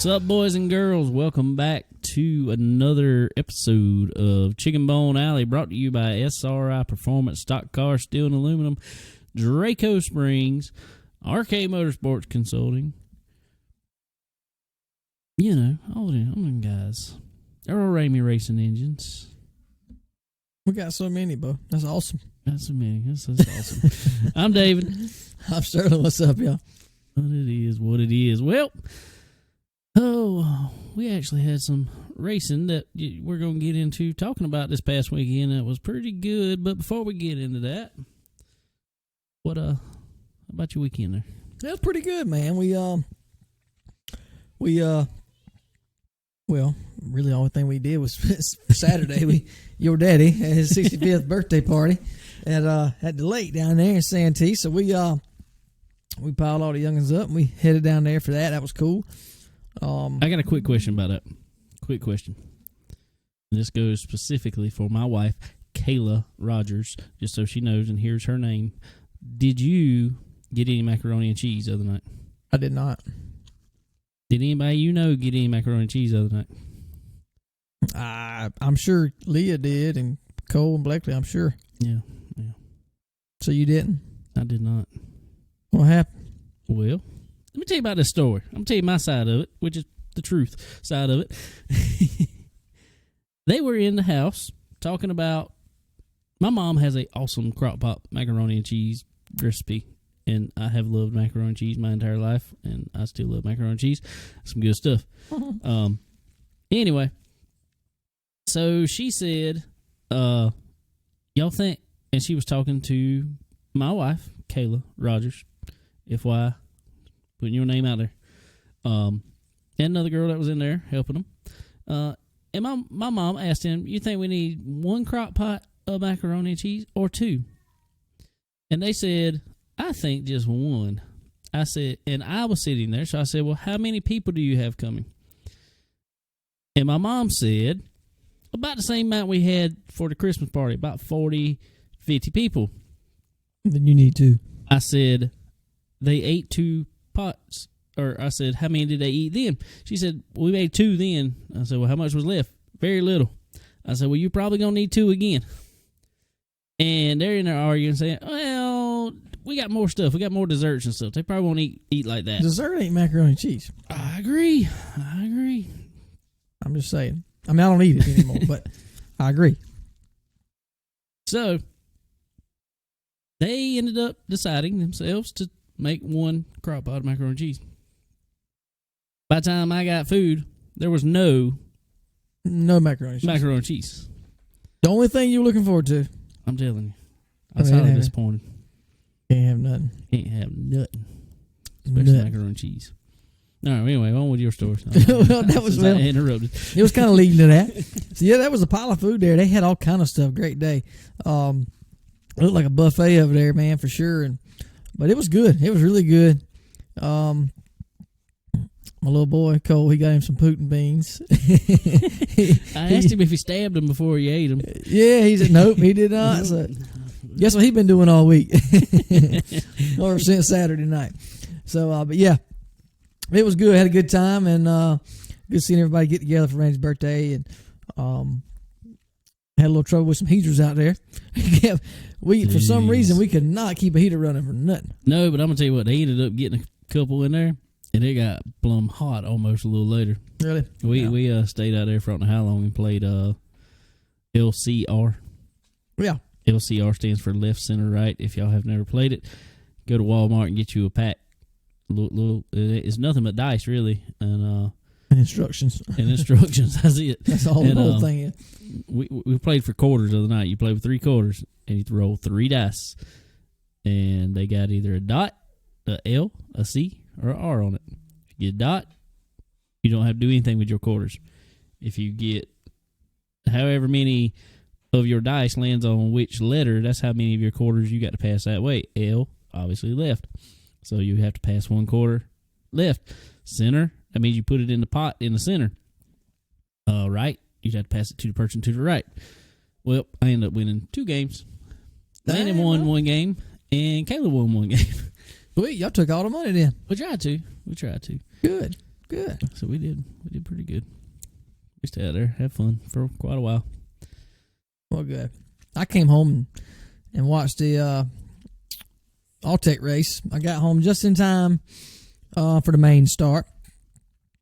up, boys and girls? Welcome back to another episode of Chicken Bone Alley, brought to you by SRI Performance Stock Car Steel and Aluminum, Draco Springs, RK Motorsports Consulting. You know, all them guys. Earl Ramey Racing Engines. We got so many, bro. That's awesome. Got so many. That's awesome. I'm David. I'm Sterling. What's up, y'all? What it is. Well, we actually had some racing that we're going to get into talking about this past weekend. That was pretty good. But before we get into that, what about your weekend there? That was pretty good, man. Well, really the only thing we did was Saturday. Your daddy had his 65th birthday party at the lake down there in Santee. So we piled all the youngins up and we headed down there for that. That was cool. I got a quick question about that. Quick question. And this goes specifically for my wife, Kayla Rogers, just so she knows and hears her name. Did you get any macaroni and cheese the other night? I did not. Did anybody get any macaroni and cheese the other night? I'm sure Leah did, and Cole and Blakely, I'm sure. Yeah. So you didn't? I did not. What happened? Well, let me tell you about this story. I'm going to tell you my side of it, which is the truth side of it. They were in the house talking about, my mom has an awesome crock pot macaroni and cheese recipe. And I have loved macaroni and cheese my entire life, and I still love macaroni and cheese. Some good stuff. Anyway, so she said, y'all think, and she was talking to my wife, Kayla Rogers, FYI, putting your name out there, and another girl that was in there helping them. And my mom asked him, you think we need one crock pot of macaroni and cheese or two? And they said, I think just one. I said, and I was sitting there, so I said, well, how many people do you have coming? And my mom said, about the same amount we had for the Christmas party, about 40, 50 people. Then you need two. I said, they ate 2 pots. Or I said, how many did they eat then? She said, well, we made 2 then. I said, well, how much was left? Very little. I said, well, you're probably going to need 2 again. And they're in there arguing, saying, well, we got more stuff. We got more desserts and stuff. They probably won't eat like that. Dessert ain't macaroni and cheese. I agree. I'm just saying. I mean, I don't eat it anymore, but I agree. So, they ended up deciding themselves to make 1 crock pot of macaroni and cheese. By the time I got food, there was no macaroni and cheese. Macaroni and cheese. The only thing you were looking forward to. I'm telling you. I was highly disappointed. Can't have nothing. Especially macaroni and cheese. All right, anyway, on with your story. Well, that was interrupted. It was kind of leading to that. So, yeah, that was a pile of food there. They had all kind of stuff. Great day. It looked like a buffet over there, man, for sure. But it was good. It was really good. My little boy, Cole, he got him some Putin beans. I asked him if he stabbed them before he ate them. Yeah, he said, nope, he did not. So, guess what he's been doing all week? Or since Saturday night. So, but yeah, it was good. Had a good time, and good seeing everybody get together for Randy's birthday. And had a little trouble with some heaters out there. For some reason, we could not keep a heater running for nothing. No, but I'm going to tell you what, they ended up getting a couple in there. And it got plumb hot almost a little later. Really? We stayed out there for I don't know how long and played LCR. Yeah. LCR stands for left, center, right. If y'all have never played it, go to Walmart and get you a pack. It's nothing but dice, really. And instructions. That's it. That's all the whole thing is. We played for quarters of the night. You play with 3 quarters, and you roll 3 dice. And they got either a dot, a L, a C, or an R on it. If you get a dot, you don't have to do anything with your quarters. If you get however many of your dice lands on which letter, that's how many of your quarters you got to pass that way. L, obviously left. So you have to pass 1 quarter left. Center, that means you put it in the pot in the center. Right, you'd have to pass it to the person to the right. Well, I ended up winning 2 games. Landon won 1 game, and Kayla won 1 game. Sweet, y'all took all the money then. We tried to. Good. Good. So we did pretty good. We stayed out there, had fun for quite a while. Well, good. I came home and watched the All-Tech race. I got home just in time for the main start,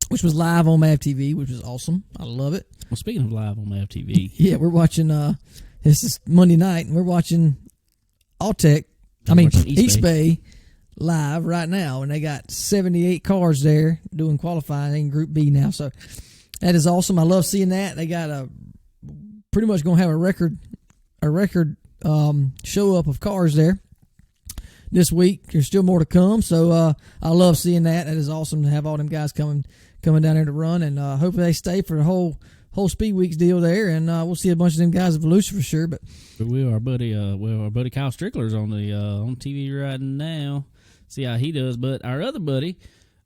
which was live on MAV TV, which was awesome. I love it. Well, speaking of live on MAV TV. Yeah, we're watching, this is Monday night, and we're watching East Bay live right now, and they got 78 cars there doing qualifying in Group B now. So that is awesome. I love seeing that. They got pretty much going to have a record show up of cars there this week. There's still more to come, so I love seeing that. That is awesome to have all them guys coming down there to run, and hopefully they stay for the whole Speed Weeks deal there, and we'll see a bunch of them guys at Volusia for sure. But our buddy Kyle Strickler's on the on TV right now. See how he does. But our other buddy,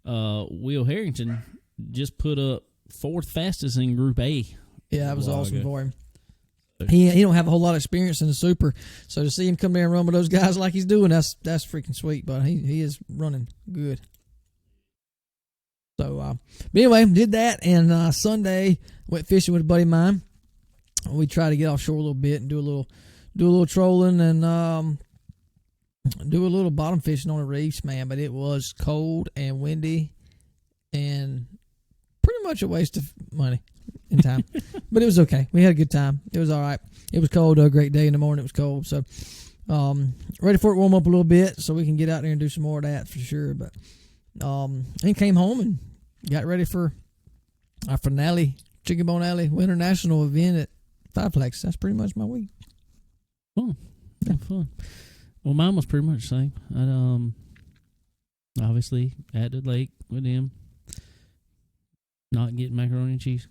Will Harrington, just put up 4th fastest in Group A. Yeah, that was awesome for him. He don't have a whole lot of experience in the Super, so to see him come there and run with those guys like he's doing, that's freaking sweet. But he is running good. So, but anyway, did that, and Sunday went fishing with a buddy of mine. We tried to get offshore a little bit and do a little trolling and do a little bottom fishing on the reefs, man. But it was cold and windy and pretty much a waste of money and time. But it was okay. We had a good time. It was all right. It was cold, though. Great day in the morning. It was cold. So ready for it to warm up a little bit so we can get out there and do some more of that for sure. But then came home and got ready for our finale, Chicken Bone Alley Winter National event at Fiveplex. That's pretty much my week. Fun. Yeah, fun. Well, mine was pretty much the same. I obviously at the lake with him, not getting macaroni and cheese.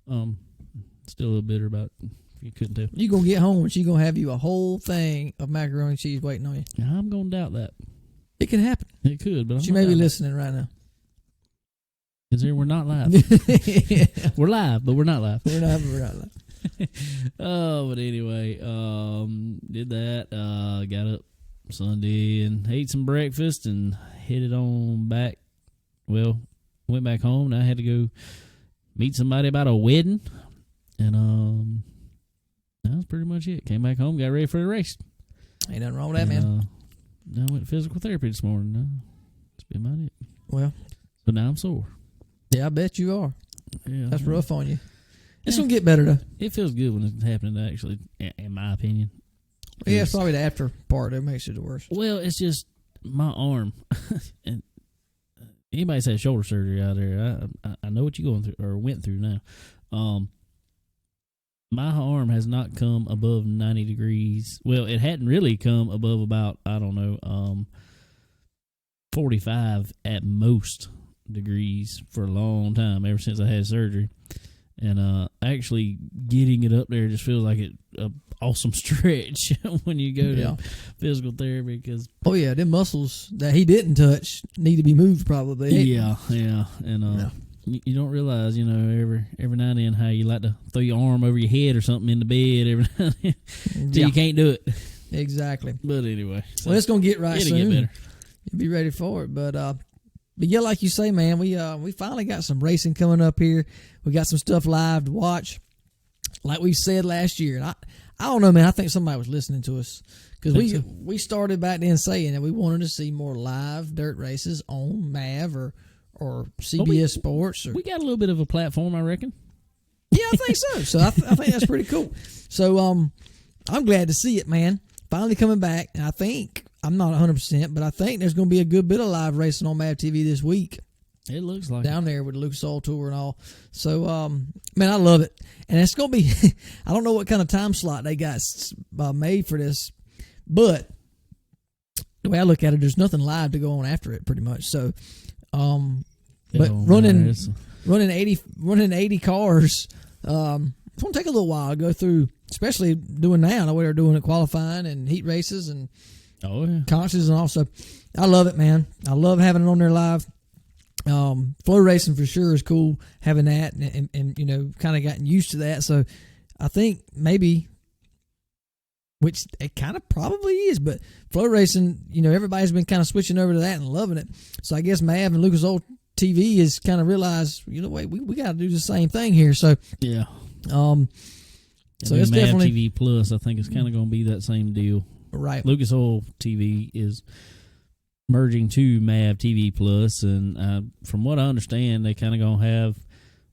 Still a little bitter about it, if you couldn't tell. You gonna get home and she gonna have you a whole thing of macaroni and cheese waiting on you. I'm gonna doubt that. It can happen. It could, but she may be listening right now. Because we're not live. We're live, but we're not live. We're not live. Oh, but anyway, did that. Got up Sunday and ate some breakfast and headed on back. Well, went back home and I had to go meet somebody about a wedding. And that was pretty much it. Came back home, got ready for the race. Ain't nothing wrong with that, man. I went to physical therapy this morning. That's been about it. Well, so now I'm sore. Yeah, I bet you are. Yeah, that's rough on you. It's gonna get better though. It feels good when it's happening, actually, in my opinion. Yeah, it's probably the after part that makes it the worst. Well, it's just my arm. And anybody's had shoulder surgery out there, I know what you're going through or went through now. My arm has not come above 90 degrees. Well, it hadn't really come above about, 45 at most degrees for a long time, ever since I had surgery. And actually getting it up there just feels like an awesome stretch when you go to physical therapy. Because them muscles that he didn't touch need to be moved probably. Yeah. And you don't realize, every now and then how you like to throw your arm over your head or something in the bed every now and then. So you can't do it. Exactly. But anyway. So it's going to get right soon. It'll get better. You'll be ready for it. But yeah, like you say, man, we finally got some racing coming up here. We got some stuff live to watch. Like we said last year. And I don't know, man. I think somebody was listening to us. Because we started back then saying that we wanted to see more live dirt races on MAV or CBS Sports. We got a little bit of a platform, I reckon. Yeah, I think so. So I think that's pretty cool. So I'm glad to see it, man. Finally coming back. And I think, I'm not 100%, but I think there's going to be a good bit of live racing on MAV TV this week. It looks like down there with the Lucas Oil Tour and all. So, man, I love it. And it's going to be, I don't know what kind of time slot they got made for this, but the way I look at it, there's nothing live to go on after it pretty much. So, but running 80 cars, it's going to take a little while to go through, especially doing now the way they're doing it, qualifying and heat races and concerts and all. So I love it, man. I love having it on there live. Flow racing for sure is cool having that and kind of gotten used to that. So I think maybe, which it kind of probably is, but flow racing, everybody's been kind of switching over to that and loving it. So I guess MAV and Lucas Oil TV has kind of realized, wait, we got to do the same thing here. So yeah. So it's Mav definitely TV Plus. I think it's kind of going to be that same deal. Right. Lucas Oil TV is merging to Mav TV Plus, and from what I understand, they kind of going to have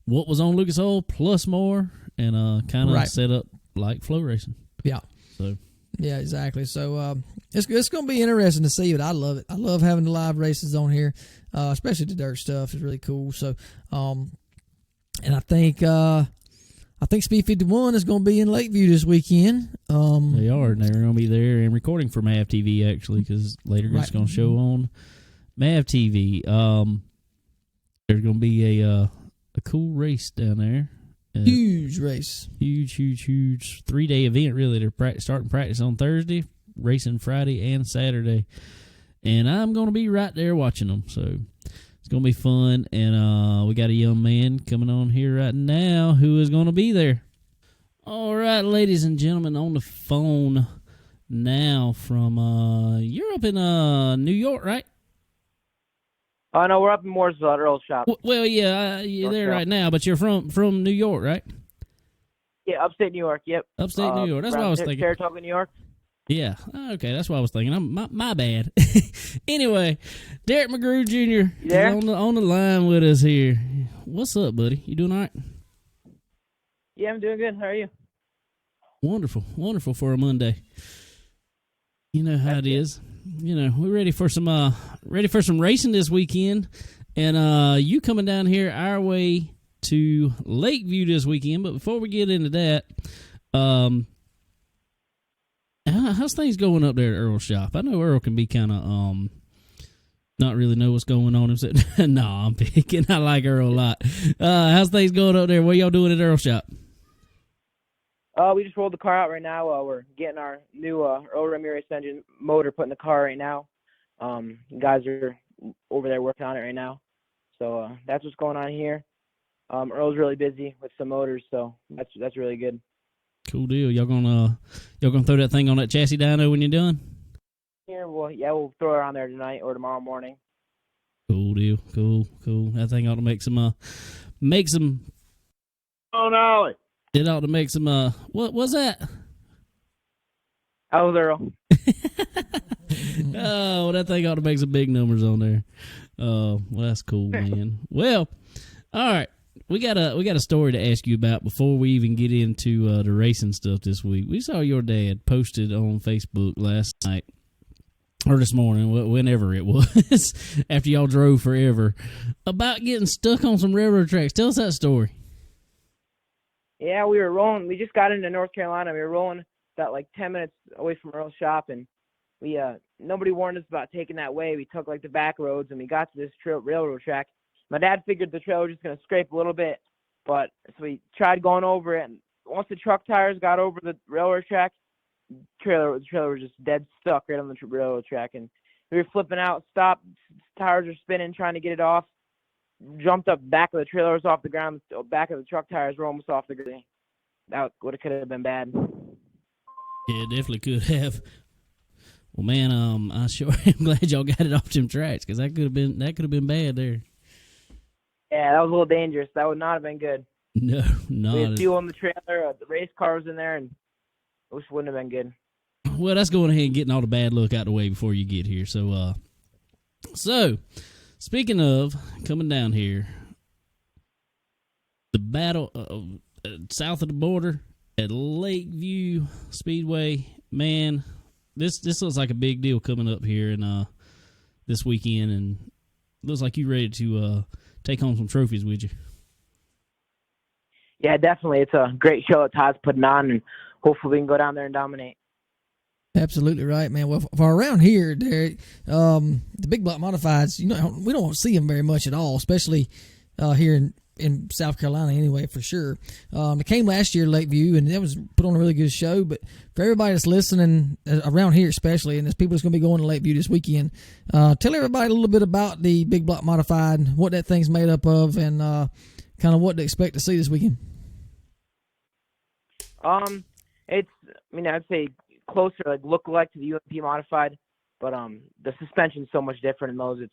what was on Lucas Oil plus more, and kind of set up like flow racing. Yeah. So. Yeah, exactly. So it's going to be interesting to see, but I love it. I love having the live races on here, especially the dirt stuff is really cool. So, and I think Speed 51 is going to be in Lakeview this weekend. They are, and they're going to be there and recording for Mav TV actually, because later it's going to show on Mav TV. There's going to be a cool race down there. Huge race. Huge 3-day event, really. They're starting practice on Thursday, racing Friday and Saturday. And I'm going to be right there watching them. So it's going to be fun. And we got a young man coming on here right now who is going to be there. All right, ladies and gentlemen, on the phone now from, you're up in New York, right? Oh, no, we're up in Mooresville at Earl's shop. Well, yeah, you're there right now, but you're from New York, right? Yeah, upstate New York, yep. Upstate New York, that's what I was thinking. Saratoga, New York. Yeah, okay, that's what I was thinking. My bad. Anyway, Derrick McGrew Jr. is on the line with us here. What's up, buddy? You doing all right? Yeah, I'm doing good. How are you? Wonderful for a Monday. You know how it is. We're ready for some racing this weekend, and you coming down here our way to Lakeview this weekend. But before we get into that, how's things going up there at Earl's shop? I know Earl can be kind of not really know what's going on. No, I'm picking. I like Earl a lot. How's things going up there? What y'all doing at Earl's shop? We just rolled the car out right now. We're getting our new Earl Ramirez engine motor put in the car right now. Guys are over there working on it right now. So that's what's going on here. Earl's really busy with some motors, so that's really good. Cool deal. Y'all gonna throw that thing on that chassis dyno when you're done? Here, we'll throw it on there tonight or tomorrow morning. Cool deal. Cool. That thing ought to make some. Oh no! It ought to make some. What was that? That was Earl. Oh, that thing ought to make some big numbers on there. Oh, well, that's cool, man. Well, all right. We got a story to ask you about before we even get into the racing stuff this week. We saw your dad posted on Facebook last night or this morning, whenever it was, after y'all drove forever, about getting stuck on some railroad tracks. Tell us that story. Yeah, we were rolling. We just got into North Carolina. We were rolling about like 10 minutes away from Earl's shop, and we nobody warned us about taking that way. We took like the back roads, and we got to this railroad track. My dad figured the trailer was just going to scrape a little bit, but so we tried going over it, and once the truck tires got over the railroad track, the trailer was just dead stuck right on the railroad track, and we were flipping out, stopped, tires were spinning, trying to get it off, jumped up, back of the trailer was off the ground, back of the truck tires were almost off the ground. That could have been bad. Yeah, it definitely could have. Well, man, I sure am glad y'all got it off them tracks, because that could have been bad there. Yeah, that was a little dangerous. That would not have been good. No. We had fuel in the trailer. The race car was in there, and it wouldn't have been good. Well, that's going ahead and getting all the bad luck out of the way before you get here. So speaking of coming down here, the battle south of the border at Lakeview Speedway, man, this looks like a big deal coming up here and this weekend, and looks like you ready to take home some trophies with you. Yeah, definitely. It's a great show that Todd's putting on, and hopefully we can go down there and dominate. Absolutely right, man. Well, for around here, Derek, the big block modifieds, we don't see them very much at all, especially here in South Carolina anyway, for sure. It came last year, Lakeview, and that was put on a really good show. But for everybody that's listening around here especially, and there's people that's going to be going to Lakeview this weekend, tell everybody a little bit about the big block modified, what that thing's made up of, and kind of what to expect to see this weekend. I'd say closer, look-alike to the UMP modified, but the suspension's so much different in those. It's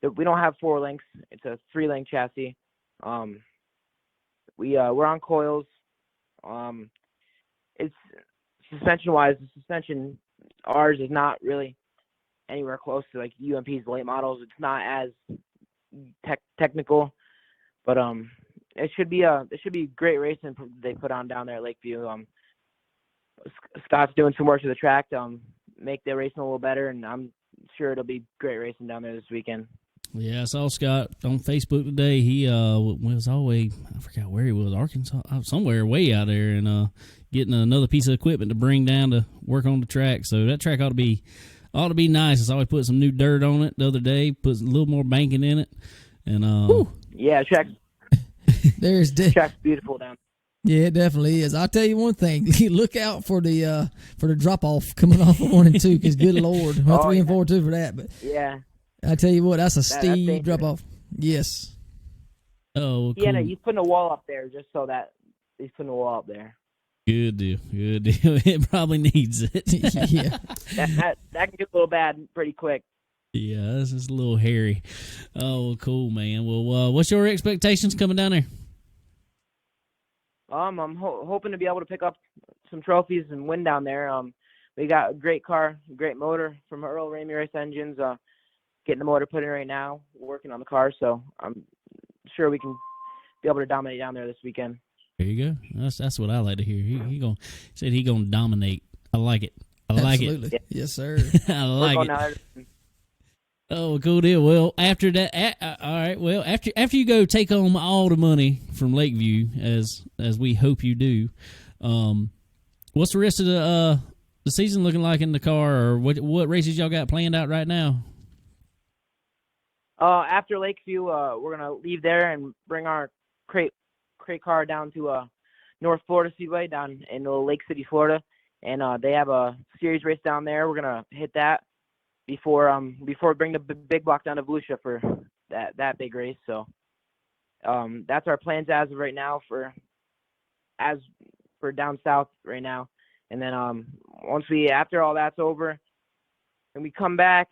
we don't have 4 links. It's a 3-link chassis. We're on coils. It's suspension-wise, the suspension ours is not really anywhere close to like UMP's late models. It's not as technical, but it should be great racing they put on down there at Lakeview. Scott's doing some work to the track to make the racing a little better, and I'm sure it'll be great racing down there this weekend. Yeah, I saw Scott on Facebook today. He was always, I forgot where he was, Arkansas, somewhere way out there, and getting another piece of equipment to bring down to work on the track. So that track ought to be nice. It's always put some new dirt on it the other day, put a little more banking in it, and yeah, track's beautiful down. Yeah, it definitely is. I'll tell you one thing: look out for the drop off coming off of 1 and 2, because good Lord, 3 and 4 too for that. But yeah, I tell you what, that's a steep drop off. Yes. Oh, cool. Yeah, no, he's putting a wall up there just so that he's putting a wall up there. Good deal. It probably needs it. Yeah. That can get a little bad pretty quick. Yeah, this is a little hairy. Oh, cool, man. Well, what's your expectations coming down there? I'm hoping to be able to pick up some trophies and win down there. We got a great car, great motor from Earl Ramirez Engines. Getting the motor put in right now, working on the car, so I'm sure we can be able to dominate down there this weekend. There you go. That's what I like to hear. He said he gonna dominate. I like it. Absolutely. It. Yes, sir. I like it. Oh, cool deal. Well, after that, all right. Well, after you go take home all the money from Lakeview, as we hope you do, what's the rest of the season looking like in the car, or what races y'all got planned out right now? After Lakeview, we're gonna leave there and bring our crate car down to North Florida Speedway down in Lake City, Florida, and they have a series race down there. We're gonna hit that before we bring the big block down to Volusia for that big race. So that's our plans as of right now for down south right now. And then after all that's over and we come back,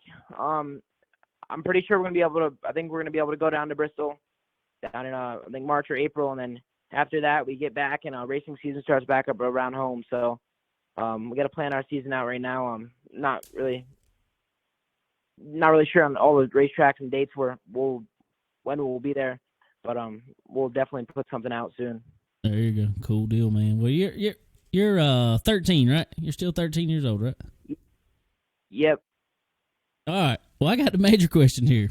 I'm pretty sure we're gonna be able to go down to Bristol down in I think March or April, and then after that we get back and racing season starts back up around home. So we got to plan our season out right now. Not really sure on all the racetracks and dates when we'll be there, but we'll definitely put something out soon. There you go. Cool deal, man. Well, you're 13, right? You're still 13 years old, right? Yep. All right. Well, I got the major question here.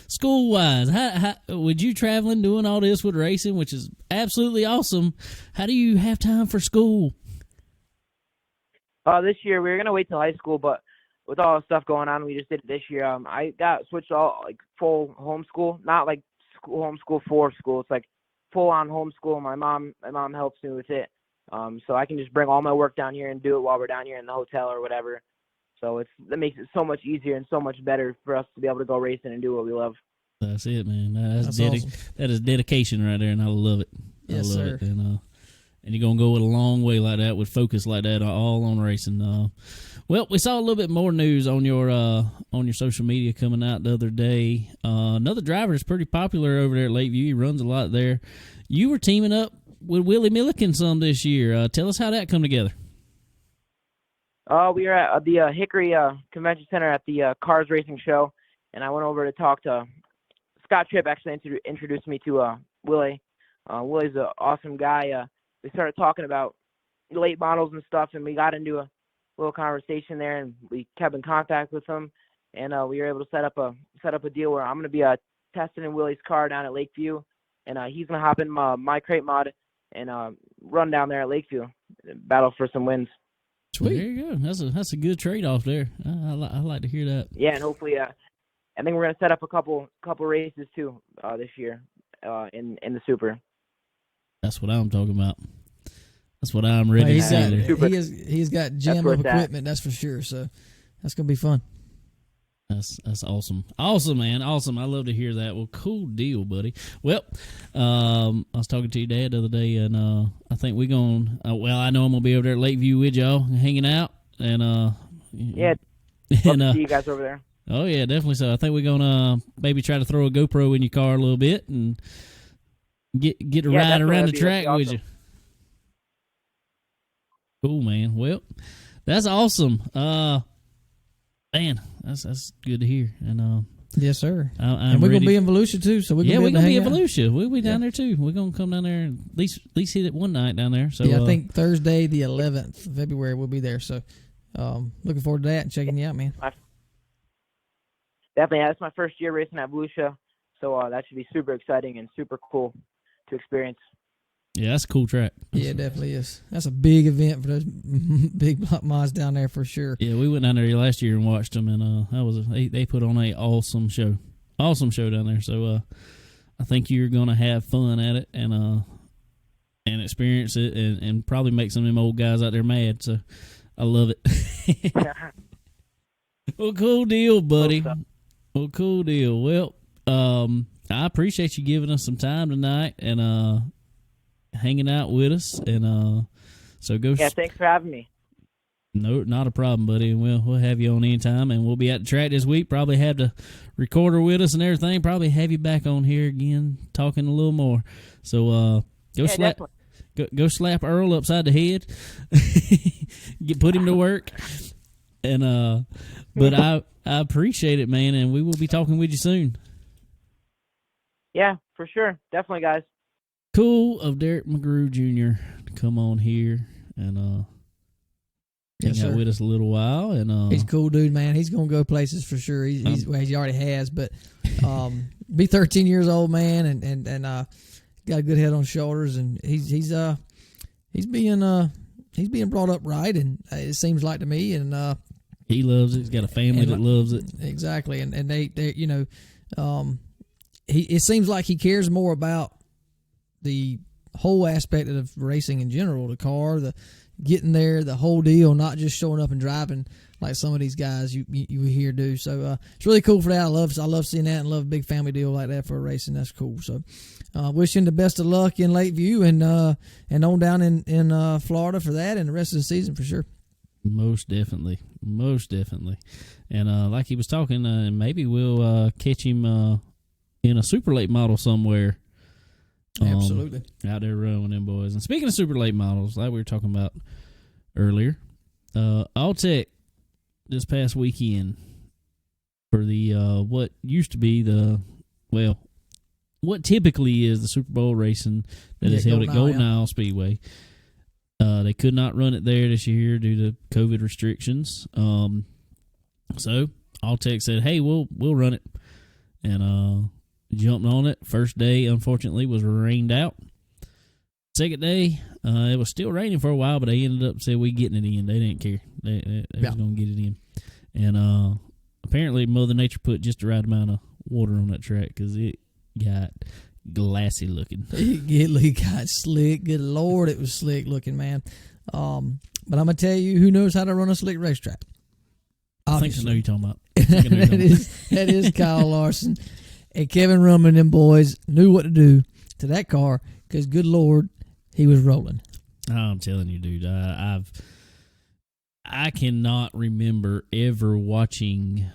School-wise, how would you traveling, doing all this with racing, which is absolutely awesome, how do you have time for school? This year we were gonna wait till high school, but with all the stuff going on, we just did it this year. I got switched all like full homeschool, not like homeschool for school. It's like full on homeschool. My mom helps me with it, so I can just bring all my work down here and do it while we're down here in the hotel or whatever. So that makes it so much easier and so much better for us to be able to go racing and do what we love. That's it, man. That's awesome. That is dedication right there, and I love it. Yes, I love sir. it. And you're going to go a long way like that with focus like that, all on racing. Well, we saw a little bit more news on your social media coming out the other day. Another driver is pretty popular over there at Lakeview. He runs a lot there. You were teaming up with Willie Milliken some this year. Tell us how that come together. We were at the Hickory Convention Center at the Cars Racing Show, and I went over to talk to Scott Tripp. Actually introduced me to Willie. Willie's an awesome guy. We started talking about late models and stuff, and we got into a little conversation there, and we kept in contact with him, and we were able to set up a deal where I'm going to be testing in Willie's car down at Lakeview, and he's going to hop in my crate mod and run down there at Lakeview, battle for some wins. Sweet. There you go. That's a good trade-off there. I like to hear that. Yeah, and hopefully, I think we're going to set up a couple races too this year in the Super. That's what I'm talking about. That's what I'm ready to see. He's got gem of equipment, that's for sure. So that's going to be fun. That's awesome. Awesome, man. Awesome. I love to hear that. Well, cool deal, buddy. Well, I was talking to your dad the other day, and I think we're going to, I know I'm going to be over there at Lakeview with y'all, hanging out. And yeah, love to see you guys over there. Oh yeah, definitely so. I think we're gonna maybe try to throw a GoPro in your car a little bit and get to ride around the track with you. Cool, man. Well, that's awesome. Man, that's good to hear. And yes, sir. I'm and we're ready. gonna be in Volusia too, so we're gonna be in out. Volusia. We'll be down there too. We're gonna come down there and at least hit it one night down there. So yeah, I think Thursday the 11th of February we'll be there. So looking forward to that and checking you out, man. Definitely, that's my first year racing at Volusia, so that should be super exciting and super cool to experience. Yeah, that's a cool track. Yeah, it definitely is. That's a big event for those big block mods down there for sure. Yeah, we went down there last year and watched them, and that was they put on a awesome show down there. So I think you're gonna have fun at it and experience it and probably make some of them old guys out there mad. So I love it. Well, cool deal, buddy. Well, cool deal. Well, I appreciate you giving us some time tonight and hanging out with us, and so go. Yeah, thanks for having me. No, not a problem, buddy. And we'll have you on anytime, and we'll be at the track this week. Probably have the recorder with us and everything. Probably have you back on here again, talking a little more. So go slap Earl upside the head, put him to work, and but I appreciate it, man, and we will be talking with you soon. Yeah, for sure, definitely, guys. Cool of Derrick McGrew Jr. to come on here and hang out with us a little while. And he's a cool dude, man. He's gonna go places for sure. He already has, but be 13 years old, man, and got a good head on shoulders, and he's being brought up right, and it seems like to me, and he loves it. He's got a family that loves it. Exactly, and they it seems like he cares more about the whole aspect of racing in general, the car, the getting there, the whole deal, not just showing up and driving like some of these guys you hear do. So it's really cool for that. I love seeing that and love a big family deal like that for racing. That's cool. So wishing the best of luck in Lakeview and on down in Florida for that and the rest of the season for sure. Most definitely. And like he was talking, maybe we'll catch him in a super late model somewhere. Absolutely. Out there running with them boys. And speaking of super late models, like we were talking about earlier, Alltech this past weekend for the what used to be what typically is the Super Bowl racing that is held at Golden Isle Speedway. They could not run it there this year due to COVID restrictions. So Alltech said, "Hey, we'll run it," and jumped on it. First day, unfortunately, was rained out. Second day, it was still raining for a while, but they ended up saying we getting it in. They didn't care. They was going to get it in. And apparently Mother Nature put just the right amount of water on that track because it got glassy looking. It got slick. Good Lord, it was slick looking, man. But I'm going to tell you who knows how to run a slick racetrack. Obviously. I think I know you're talking about. That is Kyle Larson. And Kevin Rumman and them boys knew what to do to that car because, good Lord, he was rolling. I'm telling you, dude. I cannot remember ever watching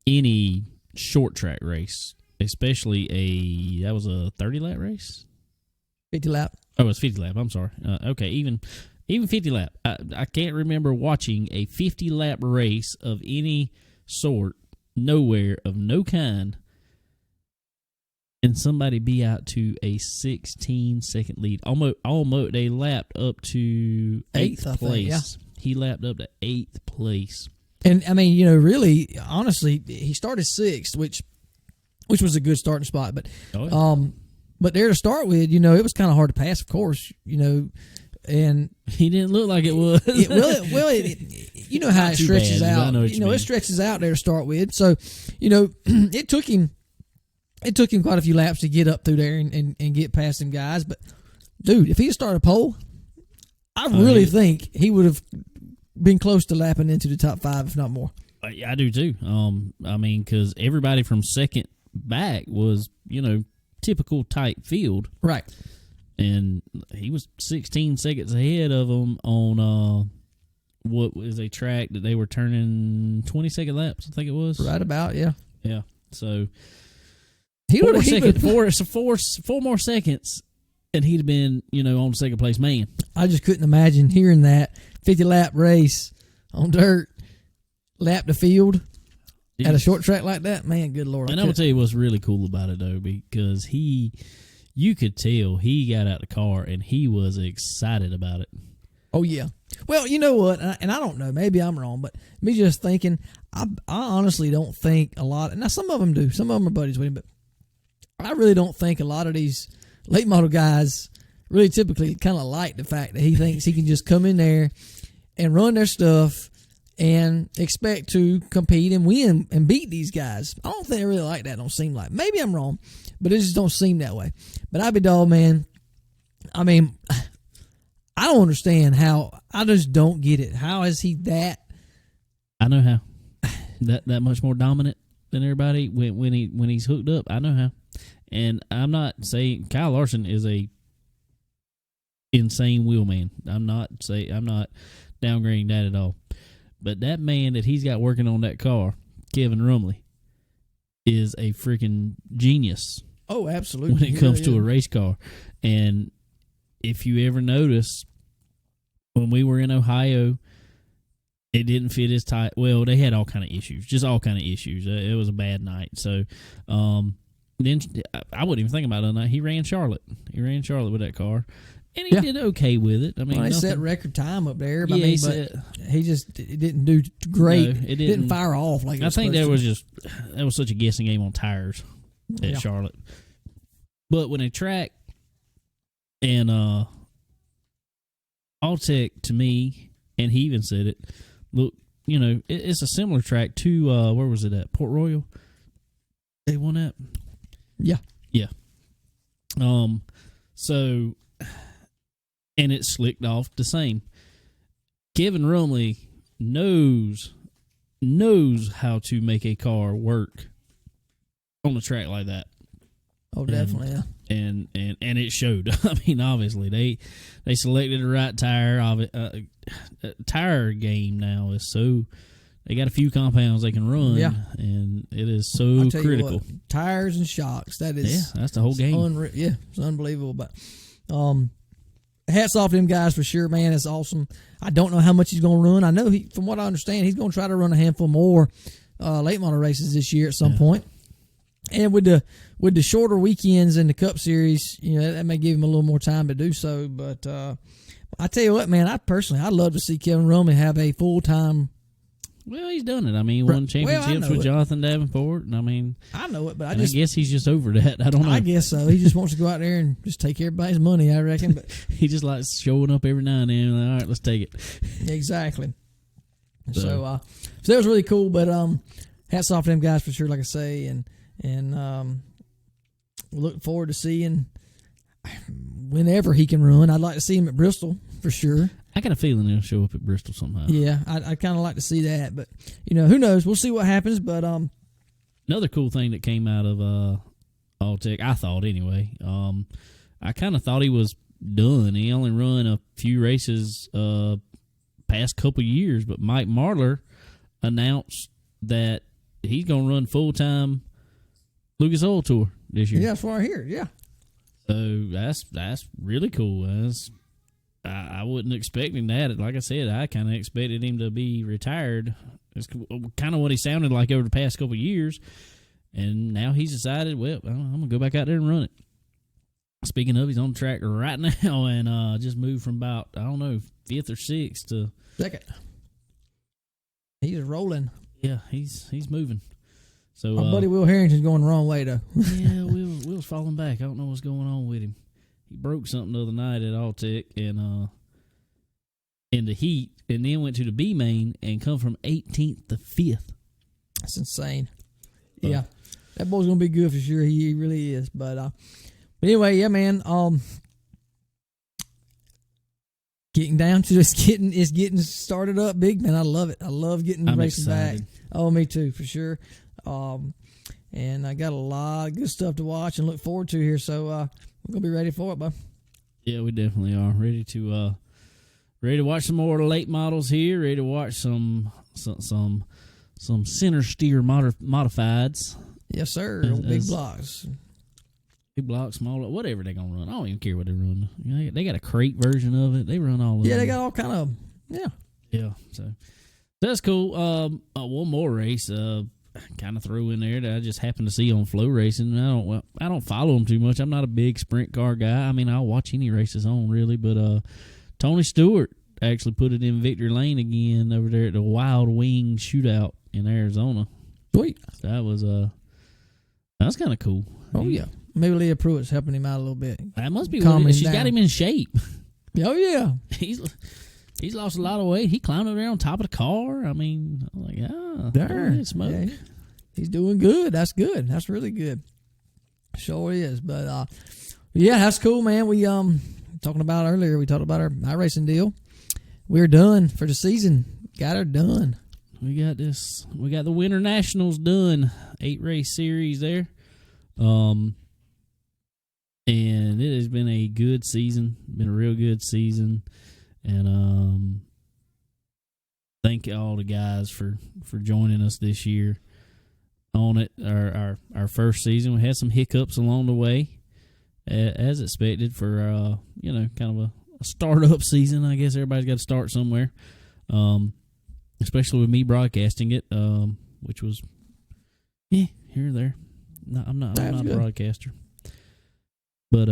any short track race, especially that was a 30-lap race? 50 lap. Oh, it was 50 lap. I'm sorry. Okay, even 50 lap. I can't remember watching a 50 lap race of any sort, nowhere, of no kind, and somebody be out to a 16-second lead. Almost they lapped up to 8th place. Yeah. He lapped up to 8th place. And I mean, really, honestly, he started 6th, which was a good starting spot. But but there to start with, it was kind of hard to pass, of course, and he didn't look like it was. You know how it stretches out. It stretches out there to start with. So, it took him quite a few laps to get up through there and get past them guys. But, dude, if he had started a pole, I really think he would have been close to lapping into the top 5, if not more. I do too. I mean, because everybody from second back was, typical tight field. Right. And he was 16 seconds ahead of them on what was a track that they were turning 20-second laps, I think it was. Right about, yeah. Yeah. So He four more seconds, and he'd have been, on second place man. I just couldn't imagine hearing that 50-lap race on dirt, lap the field at a short track like that. Man, good Lord. And I'm going to tell you what's really cool about it, though, because you could tell he got out the car and he was excited about it. Oh, yeah. Well, you know what? And I don't know. Maybe I'm wrong, but me just thinking, I honestly don't think a lot. Now, some of them do. Some of them are buddies with him, but I really don't think a lot of these late model guys really typically kind of like the fact that he thinks he can just come in there and run their stuff and expect to compete and win and beat these guys. I don't think they really like that. Don't seem like. Maybe I'm wrong, but it just don't seem that way. But I be dog, man. I mean, I don't understand how. I just don't get it. How is he that? I know how. That much more dominant than everybody when he's hooked up. I know how. And I'm not saying Kyle Larson is a insane wheelman. I'm not downgrading that at all. But that man that he's got working on that car, Kevin Rumley, is a freaking genius. Oh, absolutely. When it comes to a race car. And if you ever notice, when we were in Ohio, it didn't fit his tire. Well, they had all kind of issues, just all kind of issues. It was a bad night. So, then I wasn't even thinking about it. He ran Charlotte. He ran Charlotte with that car, and he did okay with it. I mean, he set record time up there. But he just didn't do great. No, it didn't fire off like. I think that was such a guessing game on tires at Charlotte. But when they track and Alltech, to me, and he even said it. Look, it's a similar track to where was it at? Port Royal. They won that. Yeah. Yeah. So, and it slicked off the same. Kevin Rumley knows how to make a car work on a track like that. Oh, definitely, yeah. And it showed. I mean, obviously they selected the right tire. Tire game now is so. They got a few compounds they can run, and it is so critical. Tires and shocks, that is... Yeah, that's the whole game. It's unbelievable. But hats off to them guys for sure, man. It's awesome. I don't know how much he's going to run. I know, from what I understand, he's going to try to run a handful more late model races this year at some point. And with the shorter weekends in the Cup Series, that may give him a little more time to do so. But I tell you what, man, I'd love to see Kevin Rumley have a full-time... Well, he's done it. I mean, he won championships with Jonathan Davenport, and I know it, but I guess he's just over that. I don't know. I guess so. He just wants to go out there and just take everybody's money, I reckon. But he just likes showing up every now and then. Like, all right, let's take it. Exactly. So that was really cool. But hats off to them guys for sure, like I say, and we look forward to seeing whenever he can run. I'd like to see him at Bristol for sure. I got a feeling he'll show up at Bristol somehow. Yeah, I'd kind of like to see that, but who knows? We'll see what happens. But another cool thing that came out of Alltech, I thought anyway. I kind of thought he was done. He only run a few races past couple years, but Mike Marlar announced that he's going to run full time Lucas Oil Tour this year. Yeah, that's what I hear. Yeah. So that's really cool. I wasn't expecting that. Like I said, I kind of expected him to be retired. It's kind of what he sounded like over the past couple of years. And now he's decided, well, I'm going to go back out there and run it. Speaking of, he's on track right now and just moved from about, I don't know, 5th or 6th to... Second. He's rolling. Yeah, he's moving. So my buddy Will Harrington's going the wrong way, though. Yeah, Will's falling back. I don't know what's going on with him. He broke something the other night at Alltech and in the heat, and then went to the B main and come from 18th to 5th. That's insane. Yeah, that boy's gonna be good for sure. He really is. But anyway, yeah, man. Getting down to it's getting started up big, man. I love it. I love getting the racing back. Oh, me too, for sure. And I got a lot of good stuff to watch and look forward to here. So we're gonna be ready for it, bud. Yeah, we definitely are ready to Ready to watch some more late models here. Ready to watch some center steer modifieds. Yes, sir. Big blocks. Big blocks, small, whatever they're going to run. I don't even care what they run. They got a crate version of it. They run all of them. Yeah, they got all kind of, Yeah, so that's cool. One more race kind of threw in there that I just happened to see on Flow Racing. I don't follow them too much. I'm not a big sprint car guy. I mean, I'll watch any races on, really. But Tony Stewart actually put it in Victory Lane again over there at the Wild Wing Shootout in Arizona. Sweet. So that's kind of cool. Oh, yeah. Maybe Leah Pruitt's helping him out a little bit. That must be what it is. She's got him in shape. Oh, yeah. He's lost a lot of weight. He climbed over there on top of the car. I mean, I'm like, there. Smoke. Yeah, he's doing good. That's good. That's really good. Sure is. But, yeah, that's cool, man. We talking about earlier, we talked about our iRacing deal. We're done for the season. Got her done. We got this. We got the Winter Nationals done. 8-race series there. And it has been a good season. Been a real good season. And thank all the guys for joining us this year on it. Our first season, we had some hiccups along the way, as expected for kind of a startup season. I guess everybody's got to start somewhere, especially with me broadcasting it, which was here or there. No, I'm not a broadcaster, but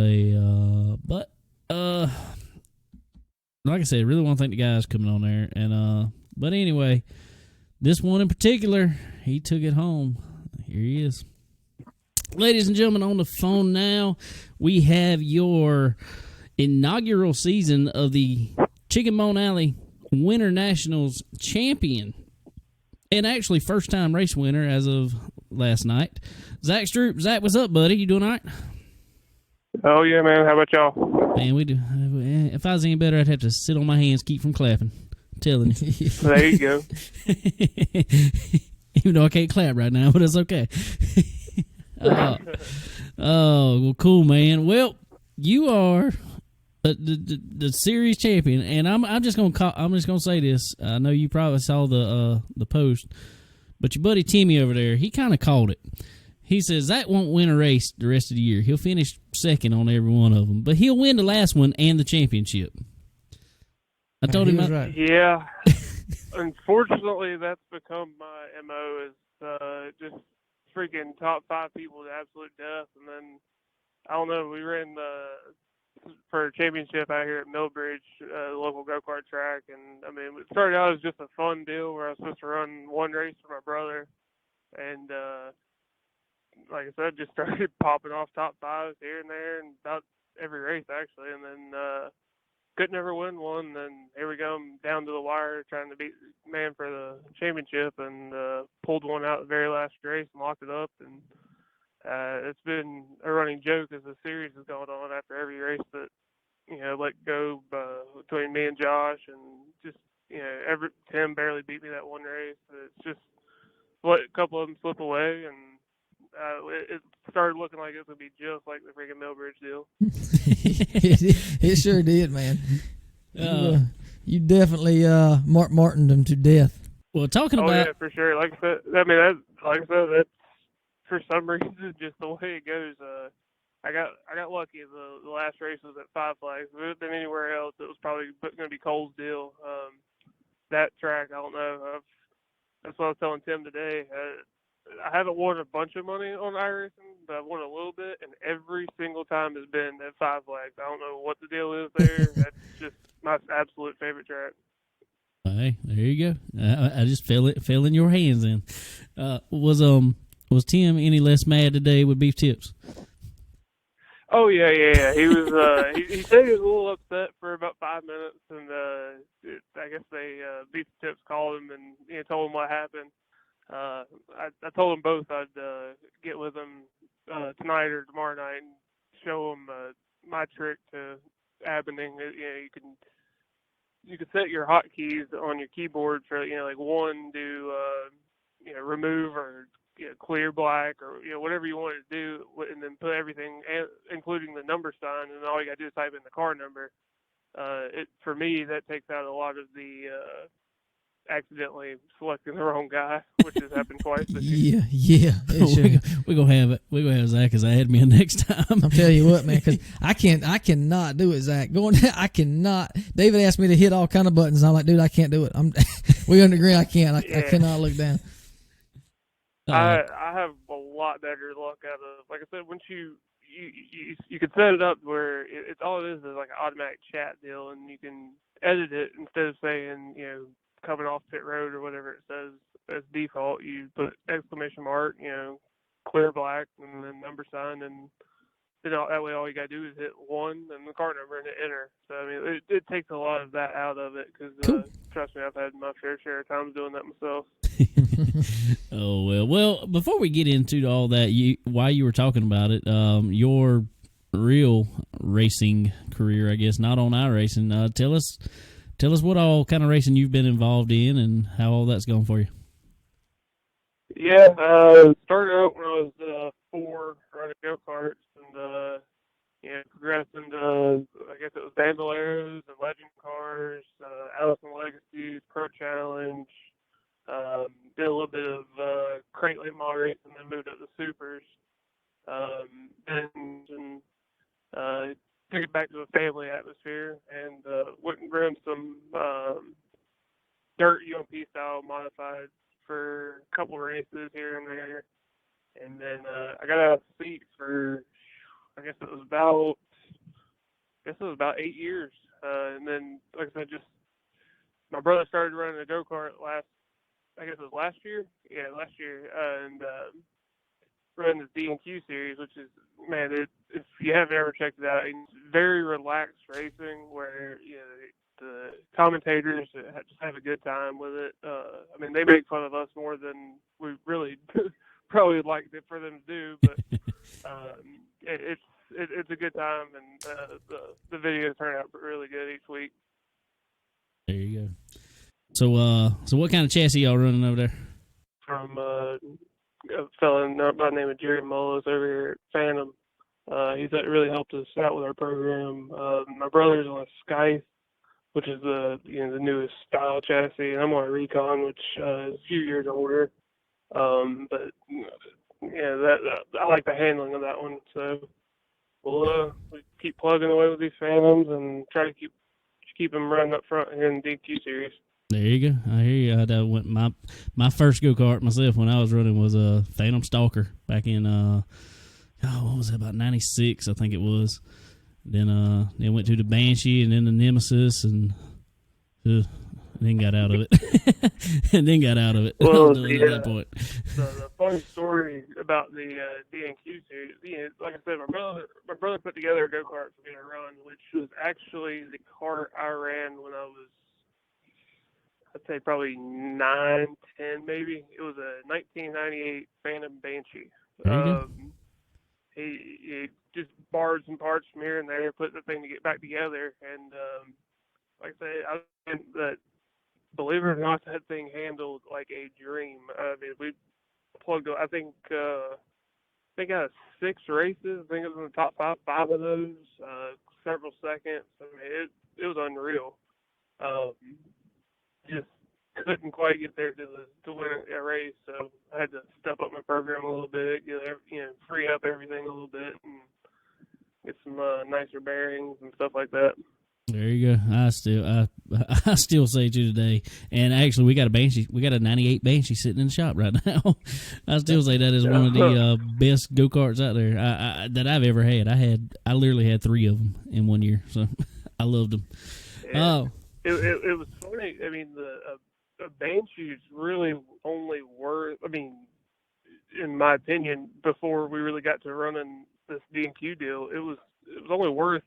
like I said, I really want to thank the guys coming on there. And but anyway, this one in particular, he took it home. Here he is. Ladies and gentlemen, on the phone now, we have your inaugural season of the Chicken Bone Alley Winter Nationals champion, and actually first-time race winner as of last night, Zach Stroupe. Zach, what's up, buddy? You doing all right? Oh, yeah, man. How about y'all? Man, we do. If I was any better, I'd have to sit on my hands, keep from clapping. I'm telling you. There you go. Even though I can't clap right now, but it's okay. Well, cool, man. Well, you are the series champion, and I'm just gonna say this. I know you probably saw the post, but your buddy Timmy over there, he kind of called it. He says Zach won't win a race the rest of the year. He'll finish second on every one of them, but he'll win the last one and the championship. I told him, right. Yeah. Unfortunately, that's become my MO, is just freaking top 5 people to absolute death. And then, I don't know, we ran for a championship out here at Millbridge, the local go-kart track. And, I mean, it started out as just a fun deal where I was supposed to run one race for my brother. And, like I said, just started popping off top 5s here and there and about every race, actually. And then could never win one. And then here we go, I'm down to the wire trying to beat man for the championship, and pulled one out the very last race and locked it up. And it's been a running joke as the series has gone on after every race that, let go between me and Josh, and just, Tim barely beat me that one race. It's just let a couple of them slip away, and it started looking like it was going to be just like the freaking Millbridge deal. It sure did, man. You definitely Mark Martined them to death. Well, talking about... Oh, yeah, for sure. Like I said, that's for some reason just the way it goes. I got lucky. The last race was at Five Flags. If it had been anywhere else, it was probably going to be Cole's deal. That track, I don't know. That's what I was telling Tim today. I haven't won a bunch of money on iRacing, but I've won a little bit, and every single time has been at Five Flags. I don't know what the deal is there. That's just my absolute favorite track. Hey, there you go. I just fell in your hands then. Was Tim any less mad today with beef tips? Oh yeah. He was. He said he was a little upset for about 5 minutes, and I guess they beef tips called him and told him what happened. I told them both I'd get with them tonight or tomorrow night and show them my trick to abaning. You can set your hotkeys on your keyboard for like one do remove or clear black or whatever you want to do, and then put everything including the number sign, and all you gotta do is type in the car number. for me, that takes out a lot of the accidentally selecting the wrong guy, which has happened twice this year. Yeah. We're gonna have it. We're gonna have Zach as our admin next time. I'll tell you what, man, because I cannot do it, Zach. I cannot. David asked me to hit all kind of buttons. And I'm like, dude, I can't do it. We agree, I can't. I cannot look down. I have a lot better luck out of, like I said, once you can set it up where it's all it is like an automatic chat deal, and you can edit it instead of saying, coming off pit road or whatever it says as default. You put exclamation mark, clear black, and then number sign, and that way all you gotta do is hit 1 and the car number and hit enter. So I mean, it takes a lot of that out of it, because trust me, I've had my fair share of times doing that myself. Oh well. Before we get into all that, while you were talking about it, your real racing career, I guess, not on iRacing. Tell us what all kind of racing you've been involved in and how all that's going for you. Yeah, started out when I was 4, running go-karts, and progressed into, I guess it was Bandoleros and Legend cars, Allison Legacy, Pro Challenge, did a little bit of crate late model race, and then moved up to Supers, and took it back to a family atmosphere, and went and ran some dirt UMP style modified for a couple races here and there, and then I got out of the seat for, I guess it was about 8 years, and then, like I said, just my brother started running a go-kart last year, and running this D&Q series, which is, man, if you haven't ever checked it out, it's very relaxed racing where the commentators just have a good time with it. I mean, they make fun of us more than we really probably would like for them to do, but it's a good time, and the videos turn out really good each week. There you go. So what kind of chassis y'all running over there? From a fellow by the name of Jerry Mullis over here at Phantom. He's really helped us out with our program. My brother's on a Scythe, which is the newest style chassis, and I'm on a Recon, which is a few years older. But I like the handling of that one. So we keep plugging away with these Phantoms and try to keep them running up front here in the DQ series. There you go. I hear you. I went my first go-kart myself when I was running was a Phantom Stalker back in what was that, about 96, I think it was. Then went to the Banshee and then the Nemesis, and then got out of it. Well, at that point. The funny story about the D&Q series, like I said, my brother put together a go-kart for me to run, which was actually the kart I ran when I was, I'd say probably 9, 10 maybe. It was a 1998 Phantom Banshee. He just borrowed some parts from here and there, put the thing to get back together, and like I say, I think that, believe it or not, that thing handled like a dream. I mean, we plugged, I think out of 6 races, I think it was in the top 5 of those, several seconds. I mean, it was unreal. Just couldn't quite get there to win a race, so I had to step up my program a little bit, free up everything a little bit, and get some nicer bearings and stuff like that. There you go. I still say to today, and actually we got a Banshee. We got a 98 Banshee sitting in the shop right now. I still say that is one of the best go-karts out there that I've ever had. I literally had 3 of them in one year, so I loved them. Yeah. It was funny. I mean, the Banshee is really only worth, I mean, in my opinion, before we really got to running this D&Q deal, it was only worth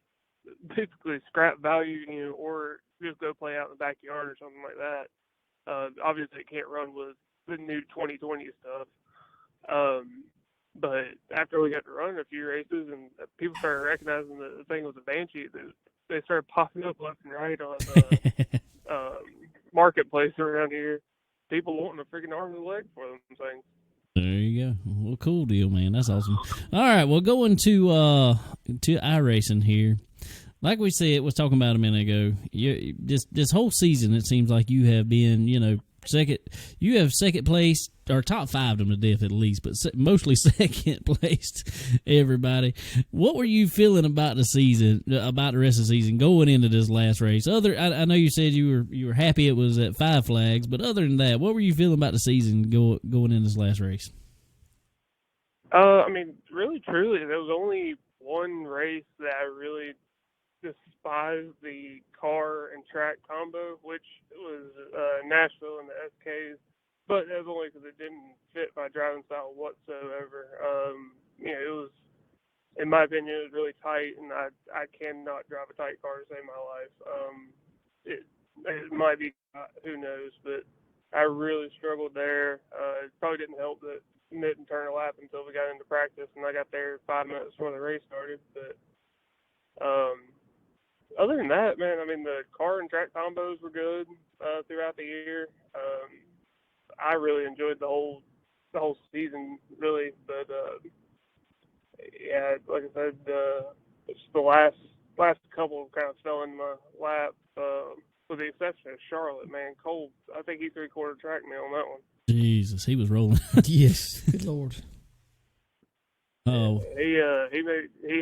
basically scrap value, or just go play out in the backyard or something like that. Obviously, it can't run with the new 2020 stuff. But after we got to run a few races and people started recognizing that the thing was a Banshee, they started popping up left and right on marketplace around here. People wanting a freaking arm and a leg for them things. There you go. Well, cool deal, man. That's awesome. All right, well, going to iRacing here. like we said, was talking about a minute ago. This whole season, it seems like you have been, second. You have second place or top 5 them to death at least, but mostly second placed. Everybody, what were you feeling about the season, about the rest of the season going into this last race? I know you said you were happy it was at 5 Flags, but other than that, what were you feeling about the season going into this last race? I mean, really, truly, there was only one race that I really despised the car and track combo, which was Nashville and the SKs, but that was only because it didn't fit my driving style whatsoever. It was, in my opinion, it was really tight, and I cannot drive a tight car to save my life. It might be, who knows, but I really struggled there. It probably didn't help that didn't turn a lap until we got into practice, and I got there 5 minutes before the race started. But other than that, man, I mean, the car and track combos were good throughout the year. I really enjoyed the whole season, really. But yeah, like I said, it's the last couple kind of fell in my lap, with the exception of Charlotte. Man, Cole, I think he 3/4 tracked me on that one. Jesus, he was rolling. Yes, good Lord. Oh, he